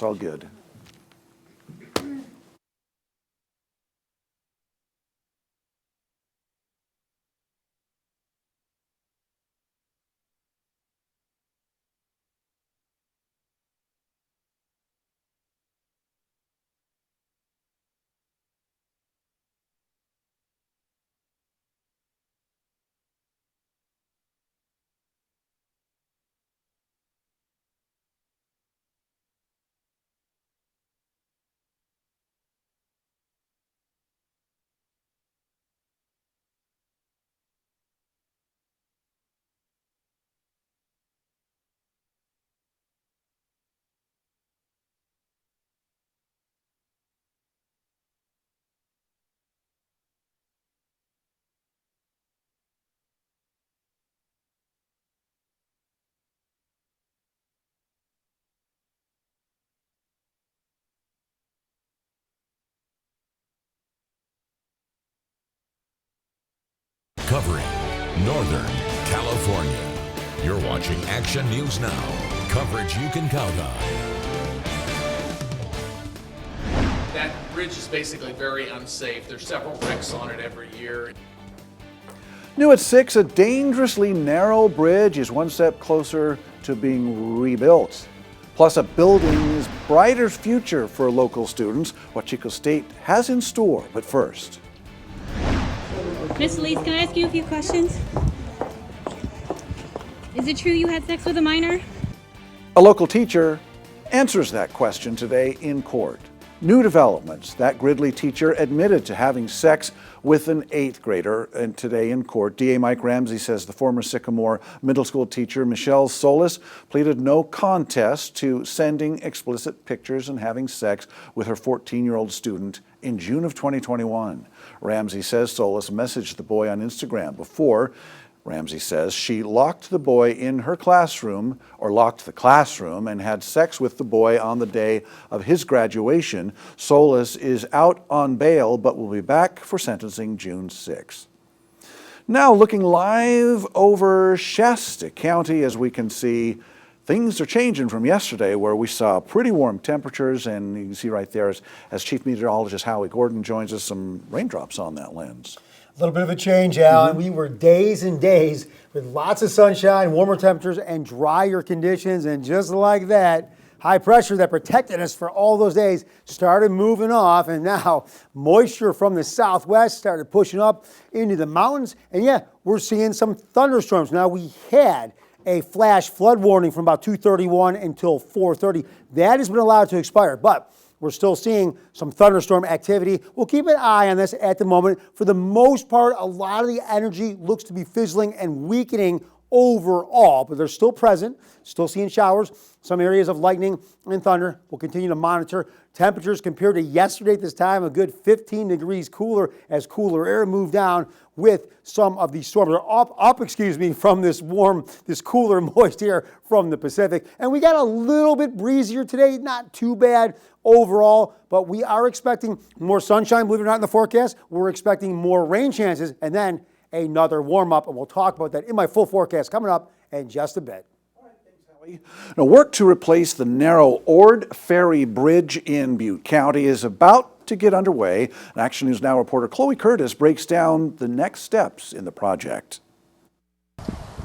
It's all good. Covering Northern California. You're watching Action News Now. Coverage you can count on. That bridge is basically very unsafe. There's several wrecks on it every year. New at 6, a dangerously narrow bridge is one step closer to being rebuilt. Plus, a building's brighter future for local students. What Chico State has in store. But first, Miss Elise, can I ask you a few questions? Is it true you had sex with a minor? a local teacher answers that question today in court. New developments. That Gridley teacher admitted to having sex with an 8th grader, and today in court, DA Mike Ramsey says the former Sycamore middle school teacher, Michelle Solis, pleaded no contest to sending explicit pictures and having sex with her 14-year-old student in June of 2021. Ramsey says Solis messaged the boy on Instagram before. Ramsey says she locked the boy in her classroom, or locked the classroom, and had sex with the boy on the day of his graduation. Solis is out on bail, but will be back for sentencing June 6. Now looking live over Shasta County, as we can see, things are changing from yesterday where we saw pretty warm temperatures, and you can see right there as Chief Meteorologist Howie Gordon joins us, some raindrops on that lens. A little bit of a change, Al, and we were days and days with lots of sunshine, warmer temperatures, and drier conditions, and just like that, high pressure that protected us for all those days started moving off, and now moisture from the southwest started pushing up into the mountains, and yeah, we're seeing some thunderstorms. Now, we had a flash flood warning from about 2:31 until 4:30. That has been allowed to expire, but we're still seeing some thunderstorm activity. We'll keep an eye on this at the moment. For the most part, a lot of the energy looks to be fizzling and weakening overall, but they're still present, still seeing showers, some areas of lightning and thunder. We'll continue to monitor temperatures compared to yesterday at this time, a good 15 degrees cooler as cooler air moved down with some of these storms up from this cooler, moist air from the Pacific. And we got a little bit breezier today, not too bad overall, but we are expecting more sunshine, believe it or not, in the forecast. We're expecting more rain chances, and then another warm up, and we'll talk about that in my full forecast coming up in just a bit. Now, work to replace the narrow Ord Ferry Bridge in Butte County is about to get underway. Action News Now reporter Chloe Curtis breaks down the next steps in the project.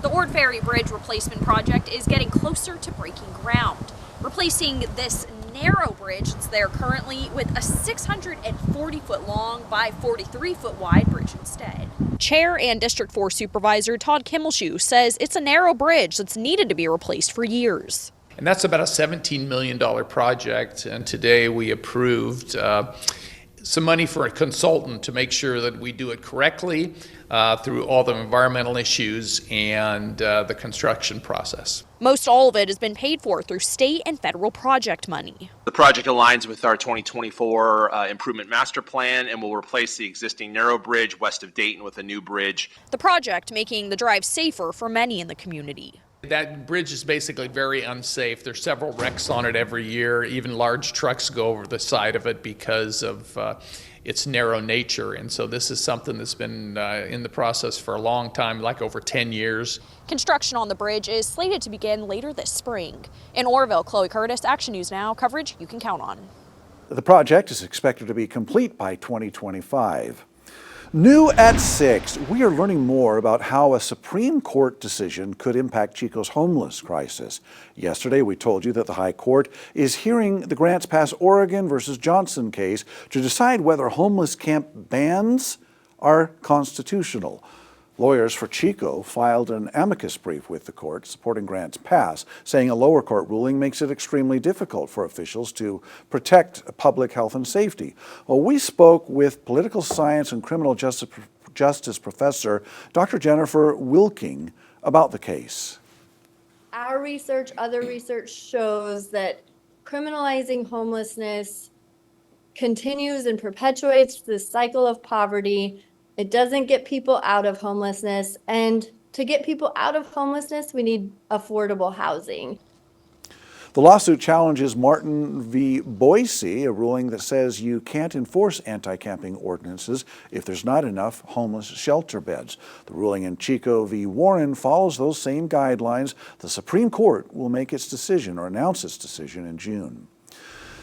The Ord Ferry Bridge replacement project is getting closer to breaking ground, replacing this narrow bridge that's there currently with a 640-foot long by 43-foot wide bridge instead. Chair and District 4 Supervisor Todd Kimmelshoe says it's a narrow bridge that's needed to be replaced for years. And that's about a $17 million project, and today we approved some money for a consultant to make sure that we do it correctly through all the environmental issues and the construction process. Most all of it has been paid for through state and federal project money. The project aligns with our 2024 improvement master plan and will replace the existing narrow bridge west of Dayton with a new bridge. The project making the drive safer for many in the community. That bridge is basically very unsafe. There's several wrecks on it every year. Even large trucks go over the side of it because of its narrow nature. And so this is something that's been in the process for a long time, like over 10 years. Construction on the bridge is slated to begin later this spring. In Orville, Chloe Curtis, Action News Now, coverage you can count on. The project is expected to be complete by 2025. New at 6, we are learning more about how a Supreme Court decision could impact Chico's homeless crisis. Yesterday, we told you that the High Court is hearing the Grants Pass, Oregon versus Johnson case to decide whether homeless camp bans are constitutional. Lawyers for Chico filed an amicus brief with the court supporting Grants Pass, saying a lower court ruling makes it extremely difficult for officials to protect public health and safety. Well, we spoke with political science and criminal justice professor Dr. Jennifer Wilking about the case. Our research, other research shows that criminalizing homelessness continues and perpetuates the cycle of poverty. It doesn't get people out of homelessness. And to get people out of homelessness, we need affordable housing. The lawsuit challenges Martin v. Boise, a ruling that says you can't enforce anti-camping ordinances if there's not enough homeless shelter beds. The ruling in Chico v. Warren follows those same guidelines. The Supreme Court will make its decision or announce its decision in June.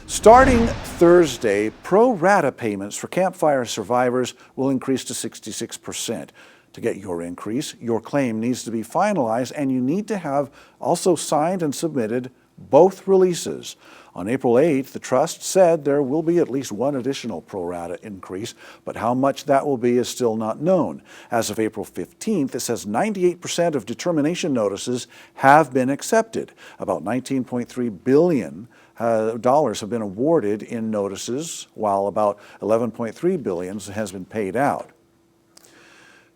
Starting Thursday, pro rata payments for Camp Fire survivors will increase to 66%. To get your increase, your claim needs to be finalized, and you need to have also signed and submitted both releases. On April 8th, the trust said there will be at least one additional pro rata increase, but how much that will be is still not known. As of April 15th, it says 98% of determination notices have been accepted. About $19.3 billion dollars have been awarded in notices, while about $11.3 billion has been paid out.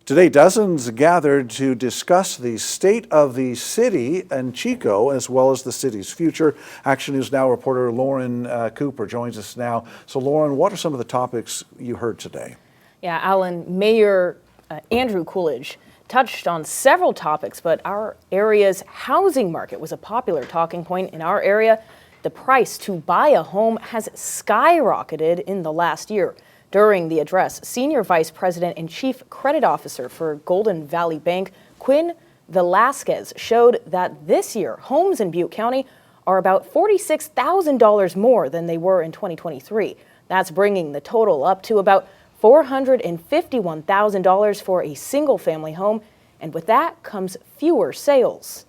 Today, dozens gathered to discuss the state of the city and Chico, as well as the city's future. Action News Now reporter Lauren Cooper joins us now. So, Lauren, what are some of the topics you heard today? Yeah, Alan, Mayor Andrew Coolidge touched on several topics, but our area's housing market was a popular talking point in our area. The price to buy a home has skyrocketed in the last year. During the address, Senior Vice President and Chief Credit Officer for Golden Valley Bank, Quinn Velasquez, showed that this year, homes in Butte County are about $46,000 more than they were in 2023. That's bringing the total up to about $451,000 for a single-family home, and with that comes fewer sales.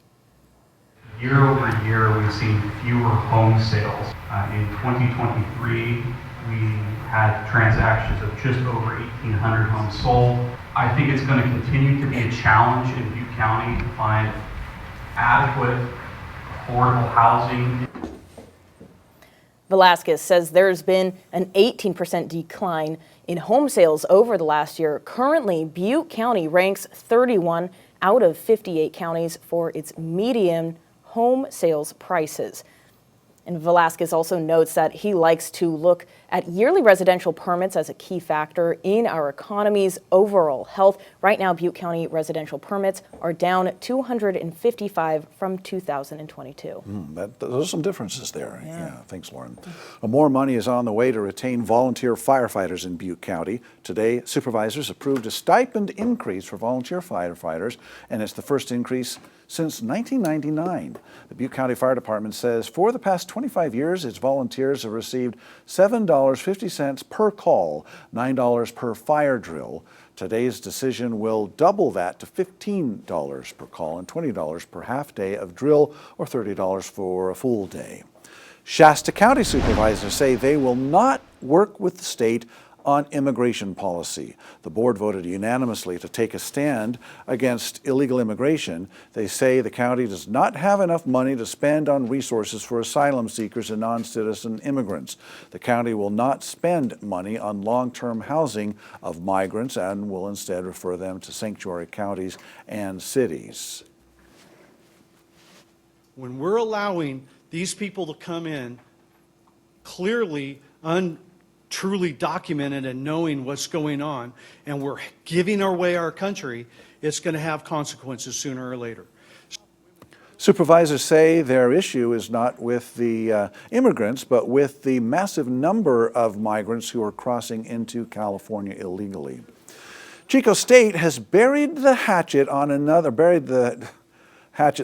Year over year, we've seen fewer home sales. In 2023, we had transactions of just over 1,800 homes sold. I think it's going to continue to be a challenge in Butte County to find adequate, affordable housing. Velasquez says there's been an 18% decline in home sales over the last year. Currently, Butte County ranks 31 out of 58 counties for its median home sales prices. And Velasquez also notes that he likes to look at yearly residential permits as a key factor in our economy's overall health. Right now, Butte County residential permits are down 255 from 2022. Those are some differences there. Yeah, thanks, Lauren. More money is on the way to retain volunteer firefighters in Butte County. Today, supervisors approved a stipend increase for volunteer firefighters, and it's the first increase since 1999. The Butte County Fire Department says for the past 25 years, its volunteers have received $7.50 per call, $9 per fire drill. Today's decision will double that to $15 per call and $20 per half day of drill, or $30 for a full day. Shasta County supervisors say they will not work with the state on immigration policy. The board voted unanimously to take a stand against illegal immigration. They say the county does not have enough money to spend on resources for asylum seekers and non-citizen immigrants. The county will not spend money on long-term housing of migrants and will instead refer them to sanctuary counties and cities. When we're allowing these people to come in clearly truly documented and knowing what's going on, and we're giving away our country, it's going to have consequences sooner or later. Supervisors say their issue is not with the immigrants, but with the massive number of migrants who are crossing into California illegally. Chico State has buried the hatchet,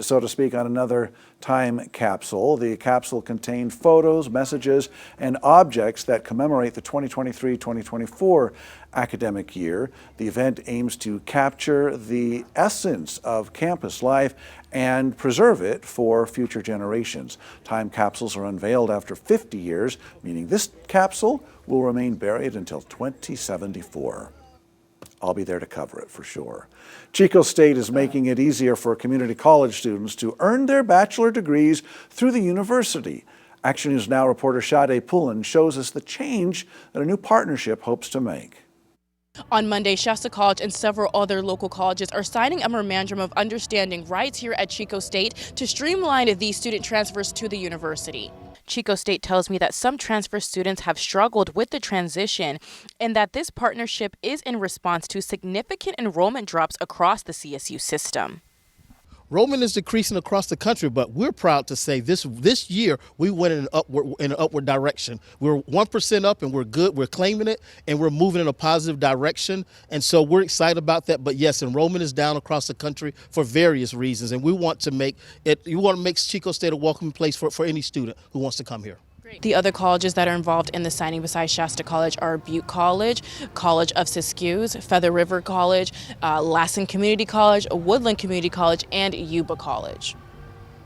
so to speak, on another time capsule. The capsule contained photos, messages, and objects that commemorate the 2023-2024 academic year. The event aims to capture the essence of campus life and preserve it for future generations. Time capsules are unveiled after 50 years, meaning this capsule will remain buried until 2074. I'll be there to cover it for sure. Chico State is making it easier for community college students to earn their bachelor degrees through the university. Action News Now reporter Sade Pullen shows us the change that a new partnership hopes to make. On Monday, Shasta College and several other local colleges are signing a memorandum of understanding rights here at Chico State to streamline these student transfers to the university. Chico State tells me that some transfer students have struggled with the transition and that this partnership is in response to significant enrollment drops across the CSU system. Enrollment is decreasing across the country, but we're proud to say this year we went in an upward direction. We're 1% up and we're good. We're claiming it and we're moving in a positive direction. And so we're excited about that. But yes, enrollment is down across the country for various reasons. And we want to make Chico State a welcoming place for any student who wants to come here. The other colleges that are involved in the signing besides Shasta College are Butte College, College of Siskiyous, Feather River College, Lassen Community College, Woodland Community College, and Yuba College.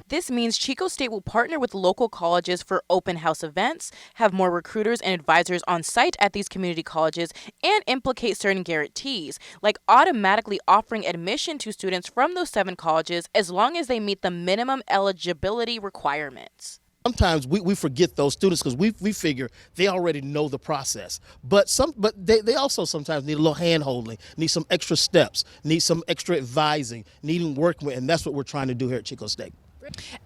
This means Chico State will partner with local colleges for open house events, have more recruiters and advisors on site at these community colleges, and implicate certain guarantees, like automatically offering admission to students from those 7 colleges as long as they meet the minimum eligibility requirements. Sometimes we forget those students because we figure they already know the process. But they also sometimes need a little hand-holding, need some extra steps, need some extra advising, needing work with, and that's what we're trying to do here at Chico State.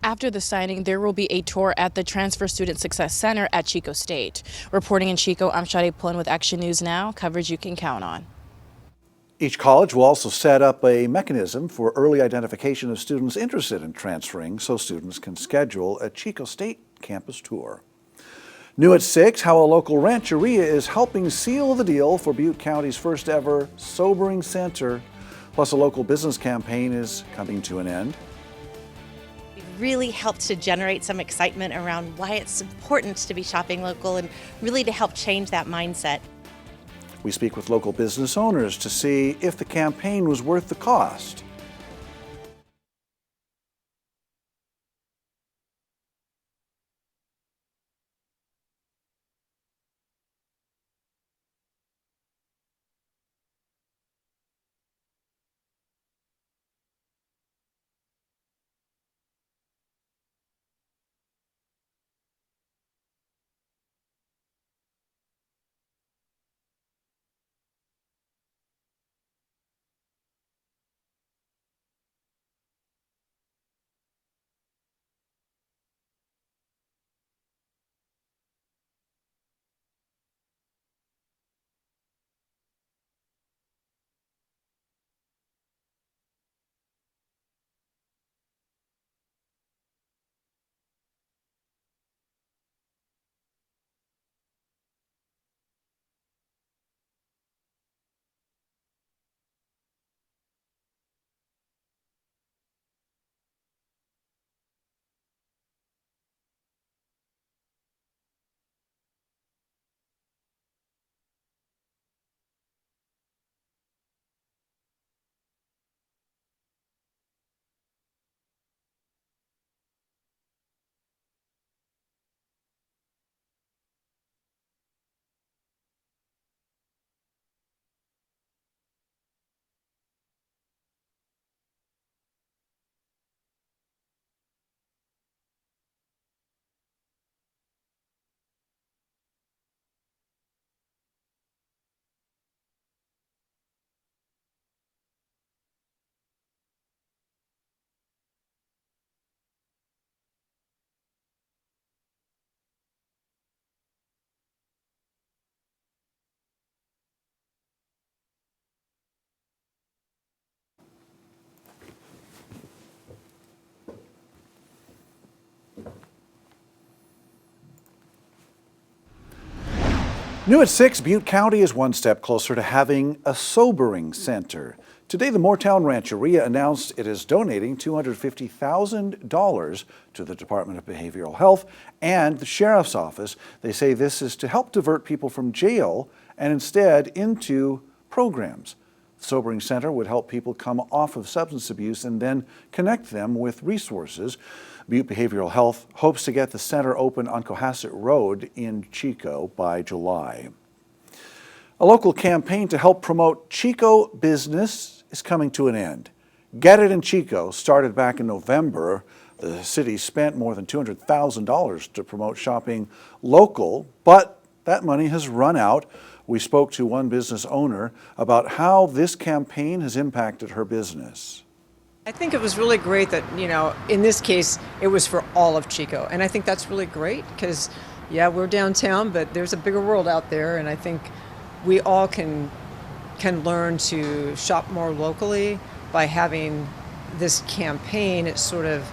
After the signing, there will be a tour at the Transfer Student Success Center at Chico State. Reporting in Chico, I'm Sade Pullen with Action News Now, coverage you can count on. Each college will also set up a mechanism for early identification of students interested in transferring so students can schedule a Chico State campus tour. New at 6, how a local rancheria is helping seal the deal for Butte County's first ever Sobering Center. Plus, a local business campaign is coming to an end. It really helped to generate some excitement around why it's important to be shopping local and really to help change that mindset. We speak with local business owners to see if the campaign was worth the cost. New at 6, Butte County is one step closer to having a sobering center. Today, the Moortown Rancheria announced it is donating $250,000 to the Department of Behavioral Health and the Sheriff's Office. They say this is to help divert people from jail and instead into programs. The Sobering Center would help people come off of substance abuse and then connect them with resources. Butte Behavioral Health hopes to get the center open on Cohasset Road in Chico by July. A local campaign to help promote Chico business is coming to an end. Get It in Chico started back in November. The city spent more than $200,000 to promote shopping local, but that money has run out. We spoke to one business owner about how this campaign has impacted her business. I think it was really great that, in this case, it was for all of Chico. And I think that's really great because, yeah, we're downtown, but there's a bigger world out there. And I think we all can learn to shop more locally by having this campaign. It sort of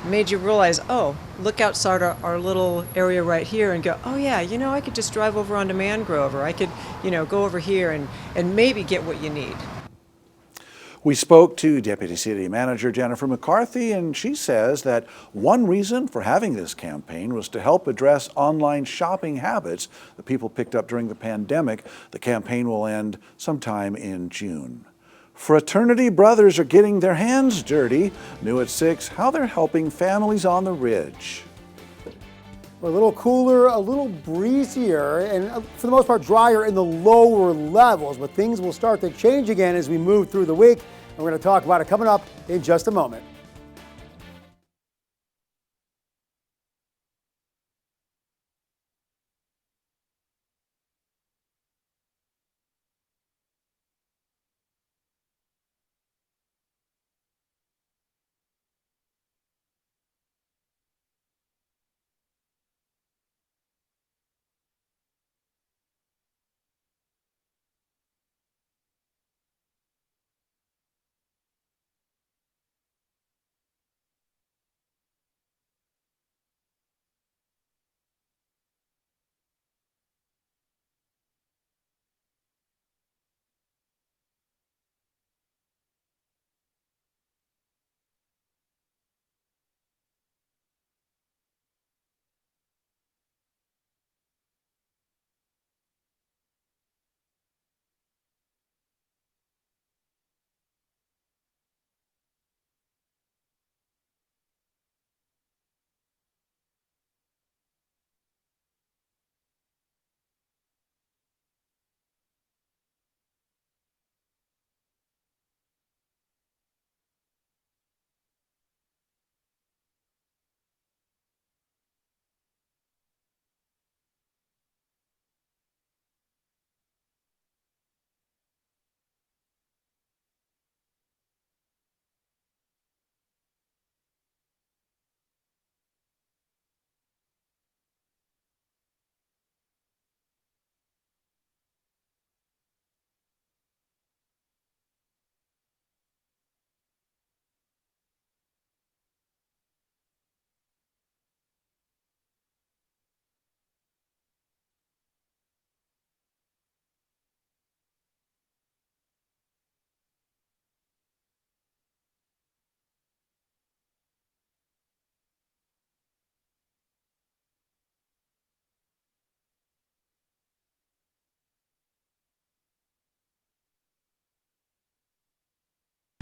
made you realize, oh, look outside our little area right here and go, oh yeah, I could just drive over onto Mangrove, or I could, go over here and maybe get what you need. We spoke to Deputy City Manager Jennifer McCarthy, and she says that one reason for having this campaign was to help address online shopping habits that people picked up during the pandemic. The campaign will end sometime in June. Fraternity brothers are getting their hands dirty. New at 6, how they're helping families on the Ridge. We're a little cooler, a little breezier, and for the most part drier in the lower levels, but things will start to change again as we move through the week. And we're going to talk about it coming up in just a moment.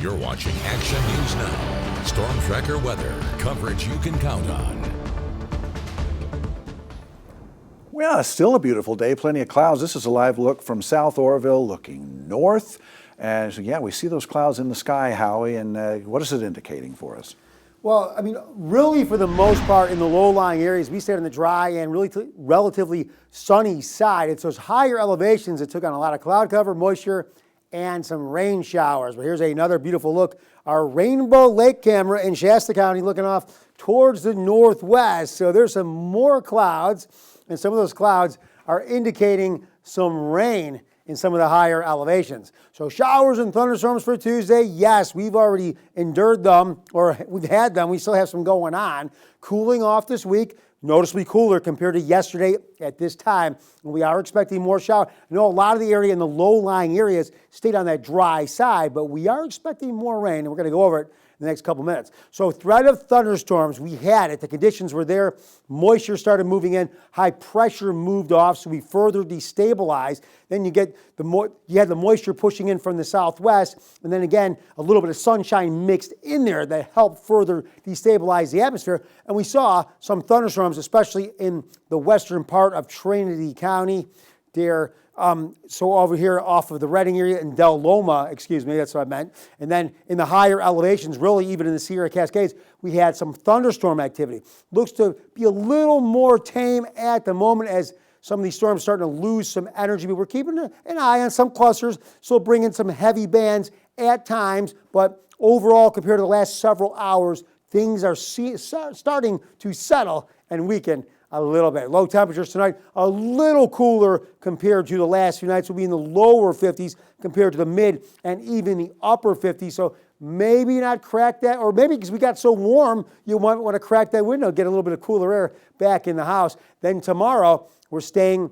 You're watching Action News Now. Storm Tracker weather. Coverage you can count on. Well, it's still a beautiful day, plenty of clouds. This is a live look from South Oroville looking north. And so, yeah, we see those clouds in the sky, Howie, and what is it indicating for us? Well, really for the most part in the low-lying areas, we stayed on the dry and really relatively sunny side. It's those higher elevations that took on a lot of cloud cover, moisture, and some rain showers. But here's another beautiful look. Our Rainbow Lake camera in Shasta County looking off towards the northwest. So there's some more clouds, and some of those clouds are indicating some rain in some of the higher elevations. So showers and thunderstorms for Tuesday, yes, we've already endured them, or we've had them. We still have some going on. Cooling off this week, noticeably cooler compared to yesterday at this time. And we are expecting more shower. I know a lot of the area in the low-lying areas stayed on that dry side, but we are expecting more rain, and we're going to go over it in the next couple minutes. So threat of thunderstorms, we had it. The conditions were there. Moisture started moving in. High pressure moved off, so we further destabilized. Then you had the moisture pushing in from the southwest, and then again, a little bit of sunshine mixed in there that helped further destabilize the atmosphere. And we saw some thunderstorms, especially in the western part of Trinity County. There, so over here off of the Redding area in Del Loma, excuse me, that's what I meant. And then in the higher elevations, really even in the Sierra Cascades, we had some thunderstorm activity. Looks to be a little more tame at the moment as some of these storms starting to lose some energy, but we're keeping an eye on some clusters, still bringing some heavy bands at times, but overall, compared to the last several hours, things are starting to settle and weaken a little bit. Low temperatures tonight, a little cooler compared to the last few nights. Will be in the lower 50s compared to the mid and even the upper 50s. So maybe not crack that, or maybe because we got so warm, you might want to crack that window, get a little bit of cooler air back in the house. Then tomorrow, we're staying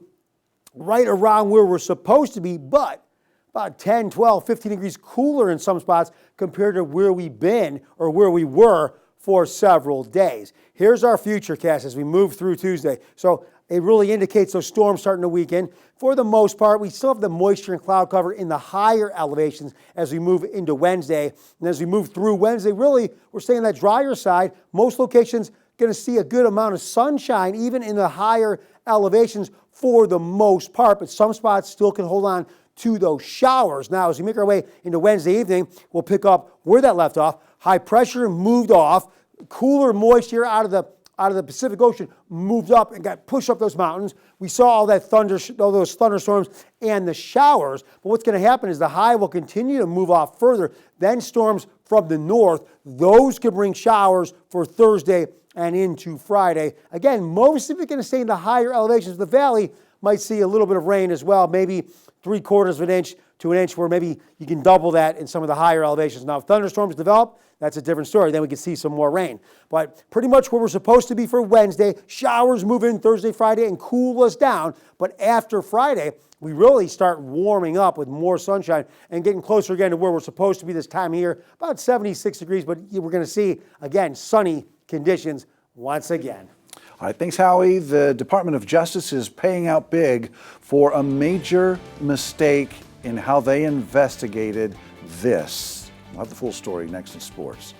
right around where we're supposed to be, but about 10, 12, 15 degrees cooler in some spots compared to where we've been or where we were for several days. Here's our future cast as we move through Tuesday. So it really indicates those storms starting to weaken. For the most part, we still have the moisture and cloud cover in the higher elevations as we move into Wednesday. And as we move through Wednesday, really, we're staying on that drier side. Most locations going to see a good amount of sunshine, even in the higher elevations for the most part, but some spots still can hold on to those showers. Now, as we make our way into Wednesday evening, we'll pick up where that left off. High pressure moved off. Cooler moisture out of the Pacific Ocean moved up and got pushed up those mountains. We saw all those thunderstorms and the showers. But what's going to happen is the high will continue to move off further. Then storms from the north, those could bring showers for Thursday and into Friday. Again, most of it going to stay in the higher elevations. The valley might see a little bit of rain as well, maybe 3/4 of an inch to an inch, where maybe you can double that in some of the higher elevations. Now, if thunderstorms develop, that's a different story. Then we can see some more rain. But pretty much where we're supposed to be for Wednesday. Showers move in Thursday, Friday, and cool us down. But after Friday, we really start warming up with more sunshine and getting closer again to where we're supposed to be this time of year, about 76 degrees. But we're going to see, again, sunny conditions once again. All right, thanks, Howie. The Department of Justice is paying out big for a major mistake in how they investigated this. We'll have the full story next in sports.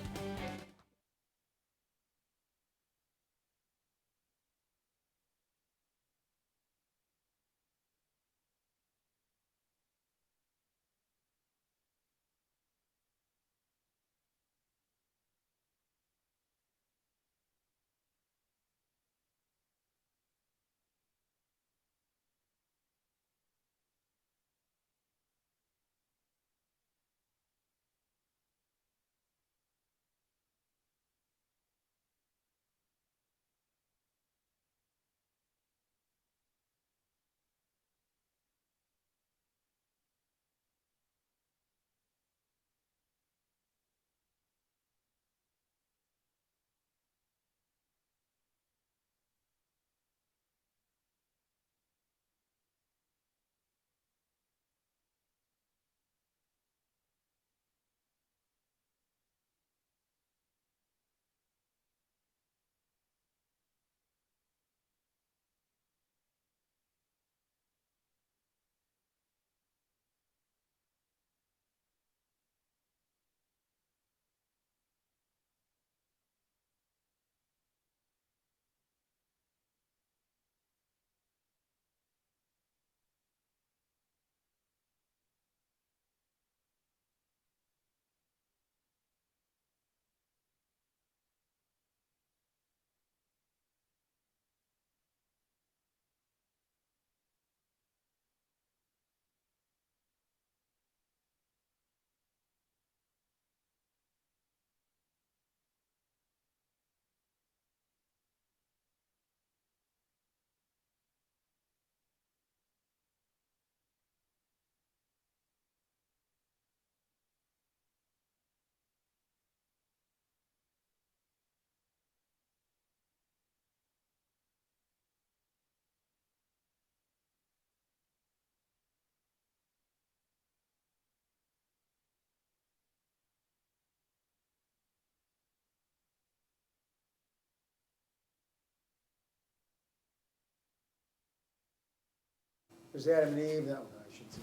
There's Adam and Eve. That one I should see.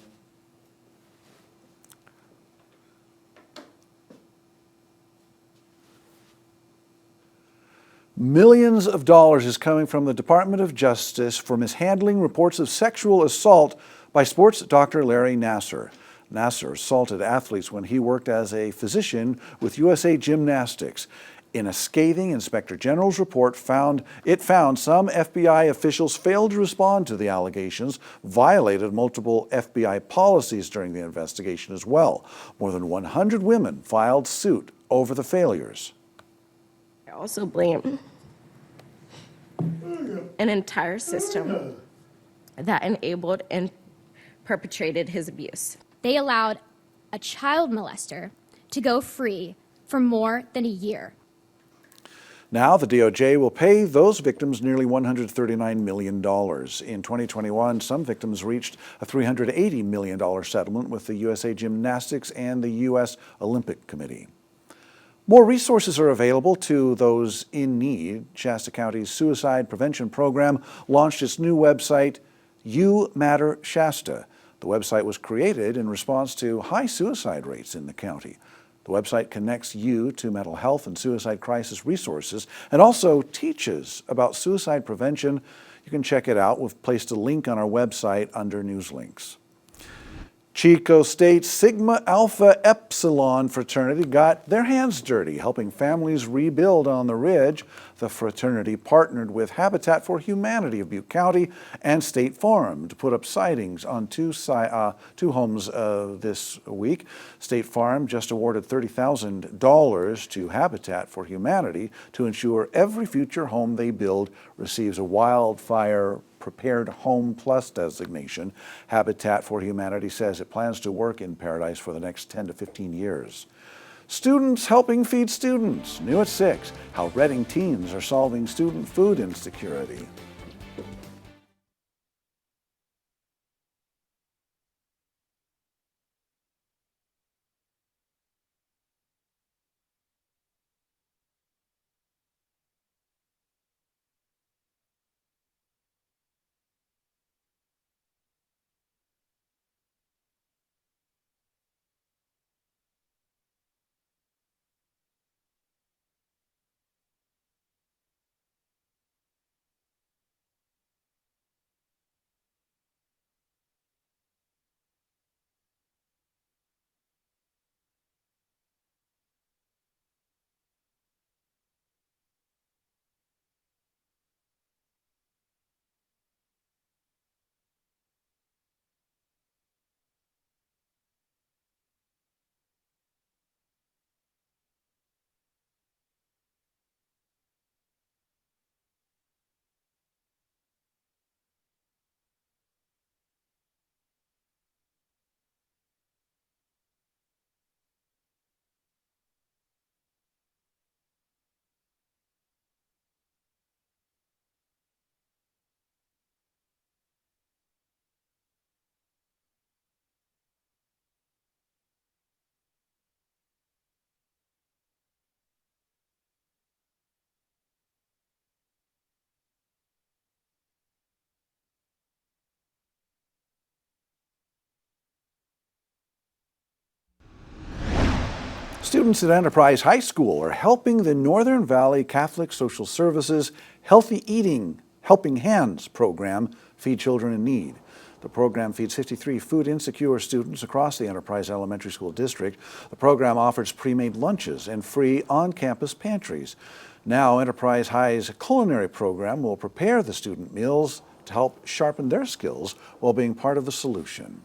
Millions of dollars is coming from the Department of Justice for mishandling reports of sexual assault by sports doctor Larry Nassar. Nassar assaulted athletes when he worked as a physician with USA Gymnastics. In a scathing Inspector General's report, found some FBI officials failed to respond to the allegations, violated multiple FBI policies during the investigation as well. More than 100 women filed suit over the failures. I also blame an entire system that enabled and perpetrated his abuse. They allowed a child molester to go free for more than a year. Now, the DOJ will pay those victims nearly $139 million. In 2021, some victims reached a $380 million settlement with the USA Gymnastics and the U.S. Olympic Committee. More resources are available to those in need. Shasta County's Suicide Prevention Program launched its new website, You Matter Shasta. The website was created in response to high suicide rates in the county. The website connects you to mental health and suicide crisis resources and also teaches about suicide prevention. You can check it out. We've placed a link on our website under news links. Chico State's Sigma Alpha Epsilon fraternity got their hands dirty, helping families rebuild on the ridge. The fraternity partnered with Habitat for Humanity of Butte County and State Farm to put up sidings on two homes this week. State Farm just awarded $30,000 to Habitat for Humanity to ensure every future home they build receives a Wildfire Prepared Home Plus designation. Habitat for Humanity says it plans to work in Paradise for the next 10 to 15 years. Students helping feed students. New at 6, how Reading teens are solving student food insecurity. Students at Enterprise High School are helping the Northern Valley Catholic Social Services Healthy Eating Helping Hands program feed children in need. The program feeds 53 food insecure students across the Enterprise Elementary School District. The program offers pre-made lunches and free on-campus pantries. Now, Enterprise High's culinary program will prepare the student meals to help sharpen their skills while being part of the solution.